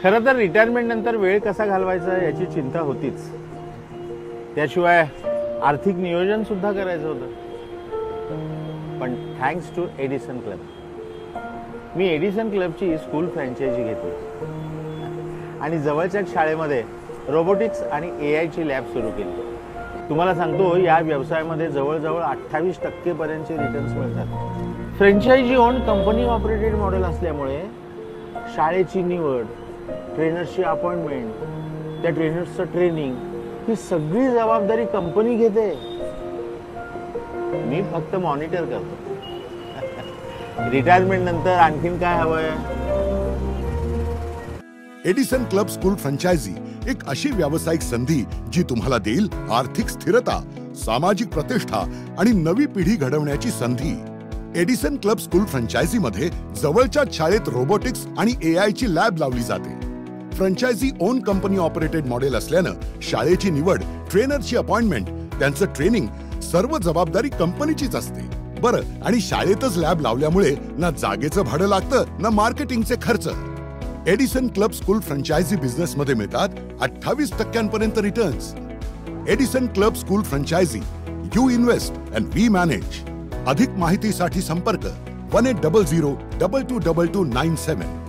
खरं तर रिटायरमेंट नंतर वेळ कसा घालवायचा याची चिंता होतीच. त्याशिवाय आर्थिक नियोजन सुद्धा करायचं होतं. पण थँक्स टू एडिसन क्लब, मी एडिसन क्लबची स्कूल फ्रँचायझी घेतली आणि जवळच्या शाळेमध्ये रोबोटिक्स आणि AI ची लॅब सुरू केली. तुम्हाला सांगतो, या व्यवसायामध्ये जवळजवळ 28% पर्यंतचे रिटर्न्स मिळतात. Franchise on company operated model असल्यामुळे शाळेची निवड, ट्रेनर्सची अपॉइंटमेंट, त्या ट्रेनर्सचं ट्रेनिंग, ही सगळी जबाबदारी कंपनी घेते. मी फक्त मॉनिटर करतो. रिटायरमेंट नंतर आणखीन काय हवंय? एडिसन क्लब स्कूल फ्रँचायझी एक अशी व्यावसायिक संधी जी तुम्हाला देईल आर्थिक स्थिरता, सामाजिक प्रतिष्ठा आणि नवी पिढी घडवण्याची संधी. एडिसन क्लब स्कूल फ्रँचायझी मध्ये जवळच्या शाळेत रोबोटिक्स आणि AI ची लॅब लावली जाते. Franchise on company operated model असल्यानं शाळेची निवड, ट्रेनरची अपॉइंटमेंट, त्यांचं ट्रेनिंग, सर्व जबाबदारी कंपनीचीच असते. बरं, आणि शाळेतच लॅब लावल्यामुळे ना जागेचं भाडं लागतं ना मार्केटिंगचे खर्च. Edison club school franchise business मध्ये मिळतात 28% returns. Edison club school franchise, you invest and we manage. अधिक माहितीसाठी संपर्क 1800 222297.